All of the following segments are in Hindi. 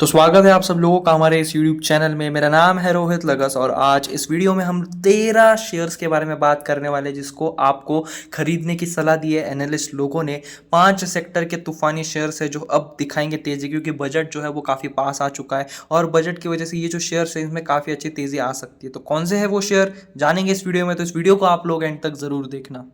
तो स्वागत है आप सब लोगों का हमारे इस YouTube चैनल में। मेरा नाम है रोहित लगस और आज इस वीडियो में हम 13 शेयर्स के बारे में बात करने वाले हैं जिसको आपको खरीदने की सलाह दी है एनालिस्ट लोगों ने। 5 सेक्टर के तूफानी शेयर्स है जो अब दिखाएंगे तेजी, क्योंकि बजट जो है वो काफ़ी पास आ चुका है और बजट की वजह से ये जो शेयर्स है इसमें काफ़ी अच्छी तेजी आ सकती है। तो कौन से है वो शेयर जानेंगे इस वीडियो में, तो इस वीडियो को आप लोग एंड तक ज़रूर देखना।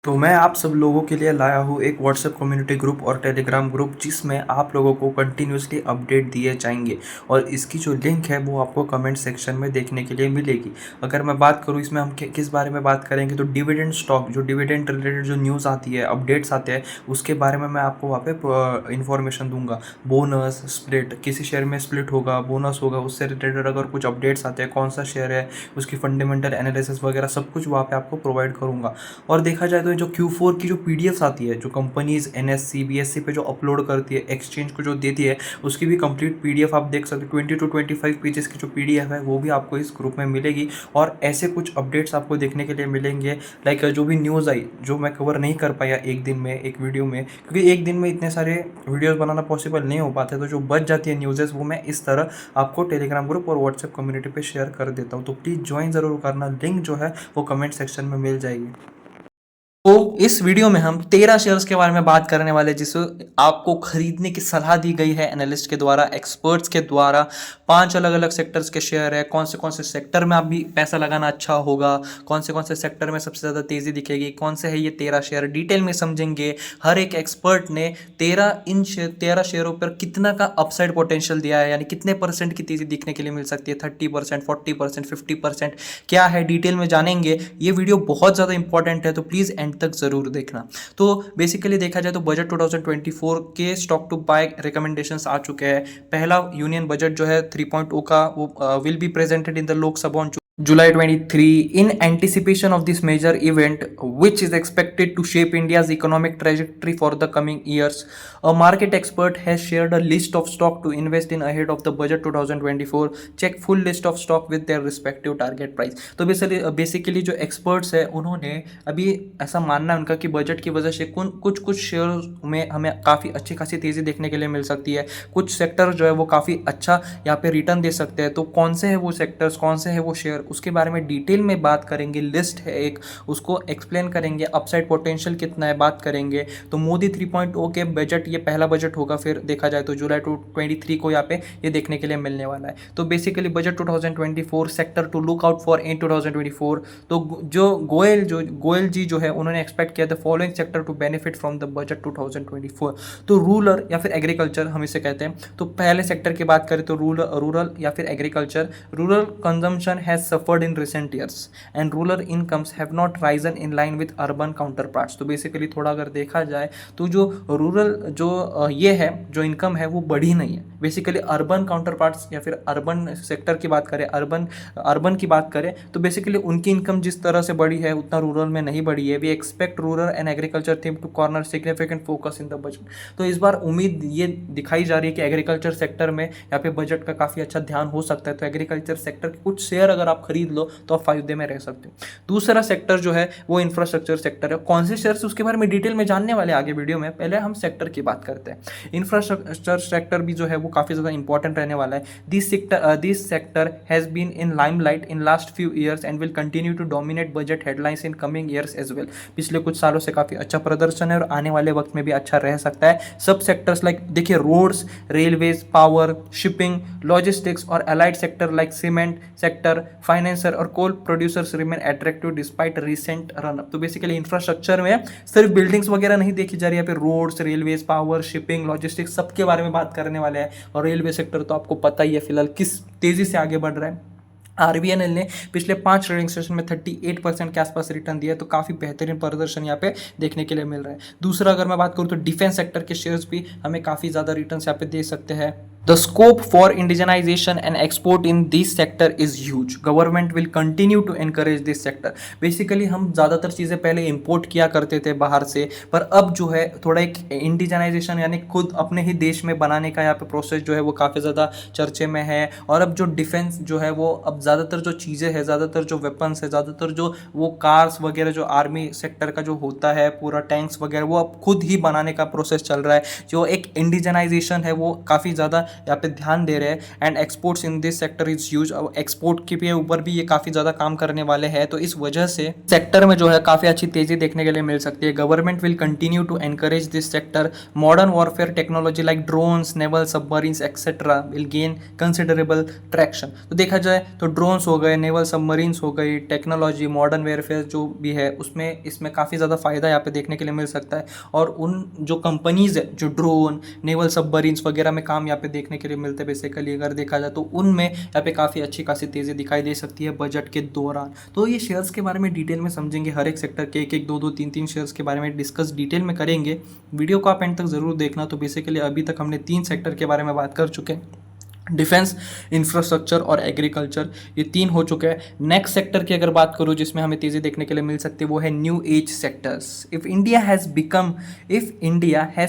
तो मैं आप सब लोगों के लिए लाया हूँ एक व्हाट्सएप कम्युनिटी ग्रुप और टेलीग्राम ग्रुप जिसमें आप लोगों को कंटिन्यूसली अपडेट दिए जाएंगे और इसकी जो लिंक है वो आपको कमेंट सेक्शन में देखने के लिए मिलेगी। अगर मैं बात करूँ इसमें हम किस बारे में बात करेंगे तो डिविडेंड स्टॉक, जो डिविडेंड रिलेटेड जो न्यूज़ आती है, अपडेट्स आते हैं, उसके बारे में मैं आपको वहाँ पे इन्फॉर्मेशन दूंगा। बोनस स्प्लिट, किसी शेयर में स्प्लिट होगा, बोनस होगा, उससे रिलेटेड अगर कुछ अपडेट्स आते हैं, कौन सा शेयर है, उसकी फंडामेंटल एनालिसिस वगैरह सब कुछ वहाँ पे आपको प्रोवाइड करूँगा। और देखा जाए तो जो Q4 की जो पीडीएफ्स आती है, जो कंपनीज एनएससी बीएससी पे जो अपलोड करती है, एक्सचेंज को जो देती है, उसकी भी कंप्लीट पीडीएफ आप देख सकते हो। 20 to 25 पेजेस की जो पीडीएफ है वो भी आपको इस ग्रुप में मिलेगी और ऐसे कुछ अपडेट्स आपको देखने के लिए मिलेंगे। लाइक जो भी न्यूज़ आई जो मैं कवर नहीं कर पाया एक दिन में एक वीडियो में, क्योंकि एक दिन में इतने सारे वीडियोज़ बनाना पॉसिबल नहीं हो पाते, तो जो बच जाती है न्यूज़ेस वो मैं इस तरह आपको टेलीग्राम ग्रुप और व्हाट्सएप कम्युनिटी पे शेयर कर देता हूँ। तो प्लीज़ ज्वाइन ज़रूर करना, लिंक जो है वो कमेंट सेक्शन में मिल जाएगी। तो इस वीडियो में हम 13 शेयर्स के बारे में बात करने वाले जिसे आपको खरीदने की सलाह दी गई है एनालिस्ट के द्वारा, एक्सपर्ट्स के द्वारा। 5 अलग अलग सेक्टर्स के शेयर है। कौन से सेक्टर में आप भी पैसा लगाना अच्छा होगा, कौन से सेक्टर में सबसे ज़्यादा तेज़ी दिखेगी, कौन से है ये 13 शेयर, डिटेल में समझेंगे। हर एक एक्सपर्ट ने 13 शेयरों पर कितना का अपसाइड पोटेंशियल दिया है, यानी कितने परसेंट की तेज़ी दिखने के लिए मिल सकती है, 30%, 40%, 50%, क्या है डिटेल में जानेंगे। ये वीडियो बहुत ज़्यादा इंपॉर्टेंट है तो प्लीज़ एंड तक ज़रूर देखना। तो बेसिकली देखा जाए तो बजट 2024 के स्टॉक टू बाय रिकमेंडेशंस आ चुके हैं। पहला यूनियन बजट जो है 3.0 का वो will be presented in the Lok Sabha on July 23 in anticipation of this major event, which is expected to shape India's economic trajectory for the coming years. A market expert has shared a list of stock to invest in ahead of the budget 2024. Check full list of stock with their respective target price. तो बेसिकली जो एक्सपर्ट्स है उन्होंने अभी ऐसा मानना है उनका कि बजट की वजह से कुछ शेयर में हमें काफ़ी अच्छी खासी तेज़ी देखने के लिए मिल सकती है। कुछ सेक्टर जो है वो काफ़ी अच्छा यहाँ पे रिटर्न दे सकते हैं। तो कौन से है वो सेक्टर्स, कौन से है वो शेयर, उसके बारे में डिटेल में बात करेंगे। लिस्ट है एक, उसको एक्सप्लेन करेंगे। अपसाइड पोटेंशियल कितना है बात करेंगे। तो मोदी 3.0 के बजट, ये पहला बजट होगा, फिर देखा जाए तो जुलाई 23 को यहाँ पे ये देखने के लिए मिलने वाला है। तो basically budget 2024 sector to look out for in 2024। तो जो गोयल जी जो है उन्होंने एक्सपेक्ट किया the following sector to benefit from the budget 2024। तो रूरल या फिर एग्रीकल्चर हम इसे कहते हैं। तो पहले सेक्टर की बात करें तो रूरल या फिर agriculture. Rural consumption has suffered in recent years and rural incomes have not risen in line with urban counterparts। तो बेसिकली थोड़ा अगर देखा जाए तो जो रूरल ये है जो इनकम है वो बढ़ी नहीं है। बेसिकली अर्बन काउंटरपार्ट्स या फिर अर्बन सेक्टर की बात करें, अर्बन की बात करें तो बेसिकली उनकी इनकम जिस तरह से बढ़ी है उतना रूरल में नहीं बढ़ी है। We expect rural and agriculture theme to corner significant focus in the budget. तो इस बार उम्मीद ये दिखाई जा रही है कि एग्रीकल्चर सेक्टर में यहाँ पे बजट का काफ़ी अच्छा ध्यान हो सकता है। तो एग्रीकल्चर सेक्टर के कुछ शेयर अगर आप खरीद लो तो आप फायदे में रह सकते हो। दूसरा सेक्टर जो है वो इंफ्रास्ट्रक्चर सेक्टर है। कौन से शेयर उसके बारे में डिटेल में जानने वाले आगे वीडियो में, पहले हम सेक्टर की बात करते हैं। इंफ्रास्ट्रक्चर सेक्टर भी जो है वो काफ़ी ज़्यादा इंपॉर्टेंट रहने वाला है। This sector has been in limelight in last few years and will continue to dominate budget headlines in coming years as well. पिछले कुछ सालों से काफ़ी अच्छा प्रदर्शन है और आने वाले वक्त में भी अच्छा रह सकता है। सब सेक्टर्स लाइक देखिए roads, railways, power, shipping, logistics और allied sector like cement sector, financer और coal producers remain attractive despite recent run up. तो बेसिकली इंफ्रास्ट्रक्चर में सिर्फ बिल्डिंग्स वगैरह नहीं देखी जा रही है, यहाँ पे roads, railways, power, shipping, logistics सबके बारे में बात करने वाले हैं। और रेलवे सेक्टर तो आपको पता ही है फिलहाल किस तेजी से आगे बढ़ रहा है। आरबीएनएल ने पिछले 5 ट्रेडिंग सेशन में 38% के आसपास रिटर्न दिया है। तो काफ़ी बेहतरीन प्रदर्शन यहाँ पे देखने के लिए मिल रहा है। दूसरा अगर मैं बात करूँ तो डिफेंस सेक्टर के शेयर्स भी हमें काफ़ी ज़्यादा रिटर्न यहाँ पे दे सकते हैं। The scope for indigenization and export in this sector is huge. Government will continue to encourage this sector. Basically हम ज़्यादातर चीज़ें पहले इंपोर्ट किया करते थे बाहर से, पर अब जो है थोड़ा एक इंडिजनाइजेशन यानी खुद अपने ही देश में बनाने का यहाँ पे प्रोसेस जो है वो काफ़ी ज़्यादा चर्चे में है। और अब जो डिफेंस जो है वो अब ज़्यादातर जो चीज़ें हैं, ज़्यादातर जो वेपन्स है, ज़्यादातर जो वो कार्स वगैरह जो आर्मी सेक्टर का जो होता है, पूरा टैंक्स वगैरह वो अब खुद ही बनाने का प्रोसेस चल रहा है। जो एक इंडिजनाइजेशन है वो काफ़ी ज़्यादा यहाँ पे ध्यान दे रहे हैं and exports in this sector is huge. Export के ऊपर भी ये काफ़ी ज़्यादा काम करने वाले हैं, तो इस वजह से सेक्टर में जो है काफ़ी अच्छी तेज़ी देखने के लिए मिल सकती है। Government will continue to encourage this sector. Modern warfare technology like drones, naval submarines etcetera will gain considerable traction. तो देखा जाए तो ड्रोन्स हो गए, नेवल सबमरीन्स हो गई, टेक्नोलॉजी, मॉडर्न वेयरफेयर जो भी है उसमें इसमें काफ़ी ज़्यादा फायदा यहाँ पे देखने के लिए मिल सकता है। और उन जो कंपनीज है जो ड्रोन, नेवल सबमरीन्स वगैरह में काम यहाँ पे देखने के लिए मिलते हैं, बेसिकली अगर देखा जाए तो उनमें यहाँ पे काफ़ी अच्छी खासी तेज़ी दिखाई दे सकती है बजट के दौरान। तो ये शेयर्स के बारे में डिटेल में समझेंगे, हर एक सेक्टर के एक एक दो दो तीन तीन शेयर्स के बारे में डिस्कस डिटेल में करेंगे। वीडियो को आप एंड तक ज़रूर देखना। तो बेसिकली अभी तक हमने 3 सेक्टर के बारे में बात कर चुके हैं, डिफेंस, इंफ्रास्ट्रक्चर और एग्रीकल्चर, ये 3 हो चुके हैं। नेक्स्ट सेक्टर की अगर बात करूँ जिसमें हमें तेज़ी देखने के लिए मिल सकती है वो है new age sectors. If India has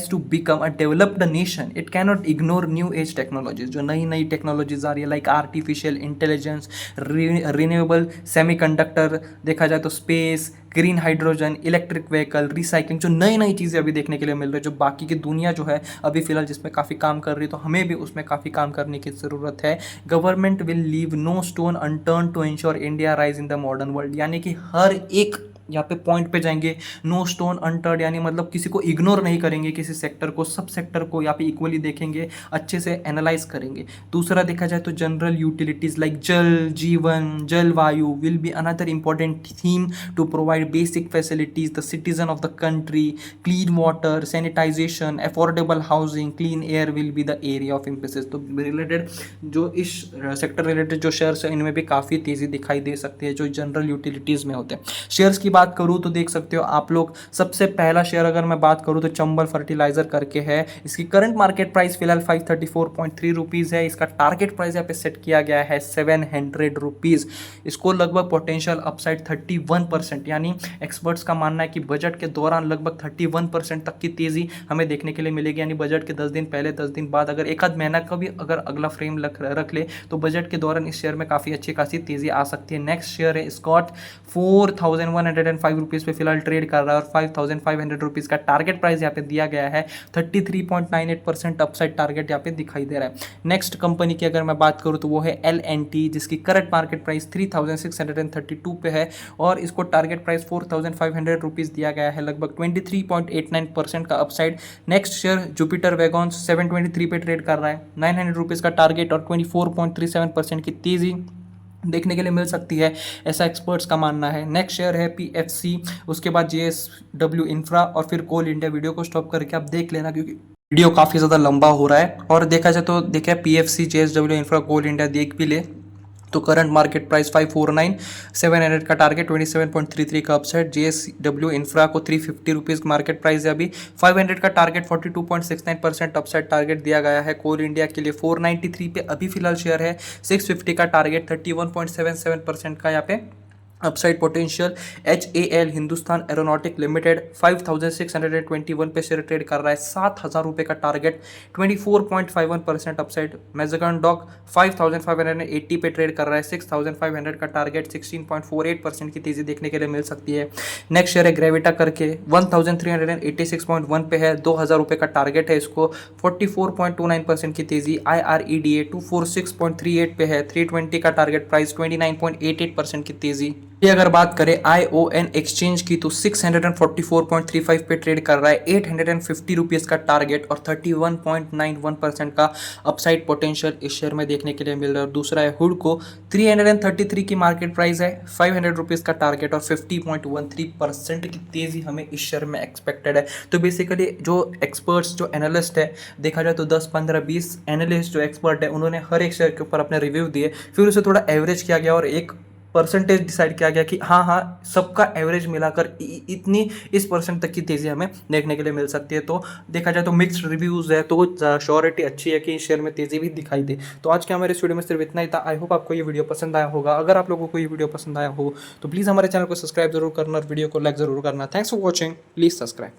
to become a developed nation, it cannot ignore new age technologies. जो नई नई टेक्नोलॉजीज आ रही है like artificial intelligence, renewable semiconductor, देखा जाए तो space, green hydrogen, electric vehicle, recycling, जो नई नई चीज़ें अभी देखने के लिए मिल रही है, जो बाकी की दुनिया जो है अभी फिलहाल जिसमें काफ़ी काम कर रही है, तो हमें भी उसमें काफ़ी काम करने की ज़रूरत है। Government will leave no stone unturn to ensure India rise in the modern world, यानी कि हर एक यहाँ पे पॉइंट पे जाएंगे, नो स्टोन अनटर्न, यानी मतलब किसी को इग्नोर नहीं करेंगे, किसी सेक्टर को, सब सेक्टर को यहाँ पे इक्वली देखेंगे, अच्छे से एनालाइज करेंगे। दूसरा देखा जाए तो general utilities like Jal Jeevan, जलवायु will be another important theme to provide basic facilities the citizen of the country. Clean water, sanitisation, affordable housing, clean air will be the area of emphasis. तो रिलेटेड जो इस सेक्टर रिलेटेड जो शेयर्स है इनमें भी काफ़ी तेज़ी दिखाई दे सकती है, जो जनरल यूटिलिटीज़ में होते हैं। शेयर्स की बात करूँ तो देख सकते हो आप लोग, सबसे पहला शेयर अगर मैं बात करूँ तो चंबल फर्टिलाइजर करके है। इसकी करंट मार्केट प्राइस फिलहाल 534.3 रुपीज़ है। इसका टारगेट प्राइस यहाँ पे सेट किया गया है 700 रुपीज़। इसको लगभग पोटेंशियल अपसाइड 31%, यानी एक्सपर्ट्स का मानना है कि बजट के दौरान लगभग 31% तक की तेज़ी हमें देखने के लिए मिलेगी। यानी बजट के 10 दिन पहले, 10 दिन बाद, अगर एक आध महीना का भी अगर अगला फ्रेम रख ले तो बजट के दौरान इस शेयर में काफ़ी अच्छी खासी तेज़ी आ सकती है। नेक्स्ट शेयर है स्कॉट, 4105 रुपीज़ पे फिलहाल ट्रेड कर रहा है और 5500 रुपीज़ का टारगेट प्राइस यहाँ पे दिया गया है। 33.98% अपसाइड टारगेट यहाँ पे दिखाई दे रहा है। नेक्स्ट कंपनी की अगर मैं बात करूँ तो वो है L&T, जिसकी करंट मार्केट प्राइस 3632 पे है और इसको टारगेट प्राइस 4500 रुपीज़ दिया गया है, लगभग 23.89% का अपसाइड। नेक्स्ट शेयर जुपिटर वैगॉन्स 723 पे ट्रेड कर रहा है, 900 रुपीज़ का टारगेट और 24.37% की तेज़ी देखने के लिए मिल सकती है, ऐसा एक्सपर्ट्स का मानना है। नेक्स्ट शेयर है PFC, उसके बाद JSW इंफ्रा और फिर कोल इंडिया। वीडियो को स्टॉप करके आप देख लेना क्योंकि वीडियो काफ़ी ज़्यादा लंबा हो रहा है। और देखा जाए तो देखिए PFC, JSW इंफ्रा, कोल इंडिया देख भी ले तो करंट मार्केट प्राइस 549, 700 का टारगेट, 27.33 का अपसाइड। JSW इंफ्रा को 350 रुपीज़ मार्केट प्राइस है अभी, 500 का टारगेट, 42.69% अपसाइड टारगेट दिया गया है। कोल इंडिया के लिए 493 पे अभी फिलहाल शेयर है, 650 का टारगेट, 31.77% का यहाँ पे upside potential. HAL Hindustan aeronautic limited 5621 पे शेयर ट्रेड कर रहा है, 7000 रुपये का टारगेट, 24.51% अपसाइड। मैज़गान डॉक 5580 पे ट्रेड कर रहा है, 6500 का टारगेट, 16.48% की तेज़ी देखने के लिए मिल सकती है। नेक्स्ट शेयर है ग्रेविटा करके, 1386.1 पे है, 2000 रुपये का टारगेट है इसको, 44.29% की तेज़ी। IREDA 246.38 पे है, 320 का टारगेट प्राइस, 29.88% की तेज़ी। ये अगर बात करें ION एक्सचेंज की तो 644.35 पे ट्रेड कर रहा है, 850 रुपीज़ का टारगेट और 31.91% का अपसाइड पोटेंशियल इस शेयर में देखने के लिए मिल रहा है। और दूसरा है हुडको, 333 की मार्केट प्राइस है, 500 रुपीज़ का टारगेट और 50.13% की तेज़ी हमें इस शेयर में एक्सपेक्टेड है। तो बेसिकली जो एक्सपर्ट्स, जो एनालिस्ट है, देखा जाए तो 10, 15, 20 एनालिस्ट जो एक्सपर्ट है उन्होंने हर एक शेयर के ऊपर अपने रिव्यू दिए, फिर उसे थोड़ा एवरेज किया गया और एक परसेंटेज डिसाइड किया गया कि हाँ सबका एवरेज मिलाकर इतनी इस परसेंट तक की तेज़ी हमें देखने के लिए मिल सकती है। तो देखा जाए तो मिक्स्ड रिव्यूज़ है, तो श्योरिटी अच्छी है कि इस शेयर में तेज़ी भी दिखाई दे। तो आज के हमारे इस वीडियो में सिर्फ इतना ही था। आई होप आपको ये वीडियो पसंद आया होगा। अगर आप लोगों को ये वीडियो पसंद आया हो तो प्लीज़ हमारे चैनल को सब्सक्राइब जरूर करना और वीडियो को लाइक ज़रूर करना। Thanks for watching, please subscribe.